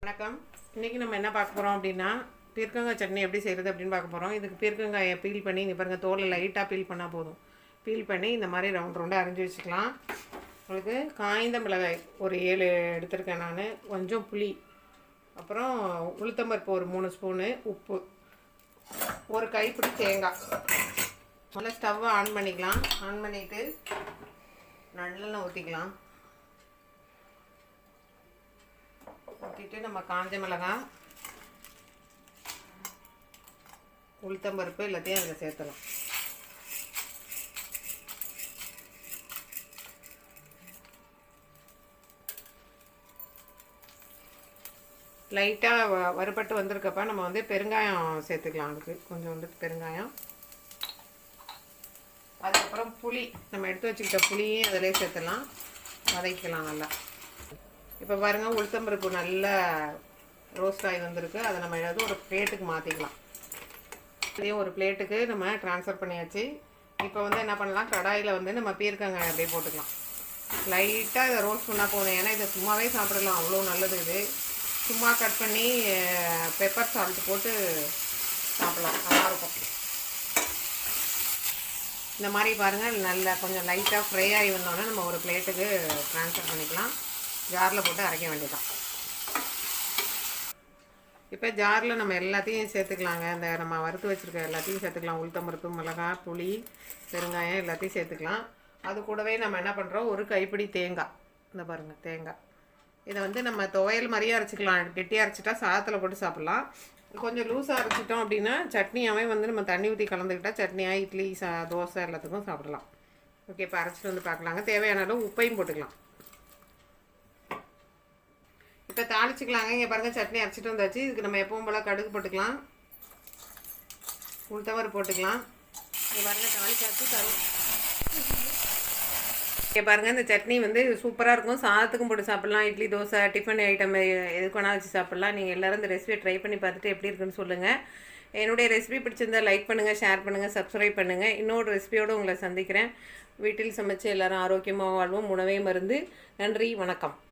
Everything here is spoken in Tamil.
வணக்கம். இன்றைக்கி நம்ம என்ன பார்க்க போகிறோம் அப்படின்னா, பீர்க்கங்காய் சட்னி எப்படி செய்கிறது அப்படின்னு பார்க்க போகிறோம். இதுக்கு பீர்க்கங்காயை பீல் பண்ணி இங்கே பாருங்கள், தோலை லைட்டாக பீல் பண்ணால் போதும். பீல் பண்ணி இந்த மாதிரி ரவுண்ட் ரவுண்டாக அரைஞ்சி வச்சுக்கலாம். உங்களுக்கு காய்ந்த மிளகாய் ஒரு 7 எடுத்திருக்கேன் நான், கொஞ்சம் புளி, அப்புறம் உளுத்தம்பருப்பு ஒரு 3 ஸ்பூனு, உப்பு, ஒரு கைப்பிடி தேங்காய். முதல்ல ஸ்டவ்வை ஆன் பண்ணிக்கலாம். ஆன் பண்ணிவிட்டு நல்லெண்ணெய் ஊற்றிக்கலாம். ஊற்றிட்டு நம்ம காஞ்ச மிளகாய், உளுத்தம்பருப்பு எல்லாத்தையும் அதில் சேர்த்தலாம். லைட்டாக வறுபட்டு வந்திருக்கப்ப நம்ம பெருங்காயம் சேர்த்துக்கலாம். அதுக்கு கொஞ்சம் பெருங்காயம், அதுக்கப்புறம் புளி, நம்ம எடுத்து வச்சுக்கிட்ட புளியும் அதிலே சேர்த்துலாம், வதக்கலாம் நல்லா. இப்போ பாருங்கள், உளுத்தம்பருப்பு நல்லா ரோஸ்ட் ஆகி வந்திருக்கு. அதை நம்ம ஏதாவது ஒரு பிளேட்டுக்கு மாற்றிக்கலாம். இதையும் ஒரு பிளேட்டுக்கு நம்ம ட்ரான்ஸ்ஃபர் பண்ணியாச்சு. இப்போ என்ன பண்ணலாம், கடாயில் நம்ம பீர்க்கங்காய் அப்படியே போட்டுக்கலாம். லைட்டாக இதை ரோஸ்ட் பண்ணால் போதும். ஏன்னா இதை சும்மாவே சாப்பிடலாம், அவ்வளோ நல்லது. இது சும்மா கட் பண்ணி பெப்பர் சால்ட் போட்டு சாப்பிடலாம், நல்லாயிருக்கும். இந்த மாதிரி பாருங்கள், நல்லா கொஞ்சம் லைட்டாக ஃப்ரை ஆகி வந்தோடனே நம்ம ஒரு பிளேட்டுக்கு ட்ரான்ஸ்ஃபர் பண்ணிக்கலாம். ஜாரில் போட்டு அரைக்க வேண்டியதான். இப்போ ஜாரில் நம்ம எல்லாத்தையும் சேர்த்துக்கலாங்க. இந்த நம்ம வறுத்து வச்சுருக்க எல்லாத்தையும் சேர்த்துக்கலாம். உளுத்தம்பருப்பு, மிளகாய், புளி, பெருங்காயம் எல்லாத்தையும் சேர்த்துக்கலாம். அது கூடவே நம்ம என்ன பண்ணுறோம், ஒரு கைப்பிடி தேங்காய், இந்த பாருங்கள் தேங்காய். இதை நம்ம துவையல் மாதிரியே அரைச்சிக்கலாம். கெட்டியாக அரைச்சிட்டா சாதத்தில் போட்டு சாப்பிட்லாம். கொஞ்சம் லூஸாக அரைச்சிட்டோம் அப்படின்னா சட்னியாகவே நம்ம தண்ணி ஊற்றி கலந்துக்கிட்டால் சட்னியாக இட்லி, தோசை எல்லாத்துக்கும் சாப்பிடலாம். ஓகே, இப்போ அரைச்சிட்டு பார்க்கலாங்க. தேவையான அளவு உப்பையும் போட்டுக்கலாம். இப்போ தாளிச்சிக்கலாங்க. இங்கே பாருங்கள், சட்னி அரைச்சிட்டு வந்தாச்சு. இதுக்கு நம்ம எப்பவும் போல் கடுகு போட்டுக்கலாம், உளுத்தம்பருப்பு போட்டுக்கலாம். இங்கே பாருங்கள், தாளிச்சாச்சு. இங்கே பாருங்கள், இந்த சட்னி சூப்பராக இருக்கும். சாதத்துக்கும் போட்டு சாப்பிட்லாம், இட்லி, தோசை, டிஃபன் ஐட்டம் எதுக்கு வேணால் வச்சு சாப்பிட்லாம். நீங்கள் எல்லோரும் இந்த ரெசிபியை ட்ரை பண்ணி பார்த்துட்டு எப்படி இருக்குன்னு சொல்லுங்கள். என்னுடைய ரெசிபி பிடிச்சிருந்தால் லைக் பண்ணுங்கள், ஷேர் பண்ணுங்கள், சப்ஸ்கிரைப் பண்ணுங்கள். இன்னொரு ரெசிபியோடு உங்களை சந்திக்கிறேன். வீட்டில் சமைச்சு எல்லோரும் ஆரோக்கியமாக வாழ்வோம். உணவே மருந்து. நன்றி, வணக்கம்.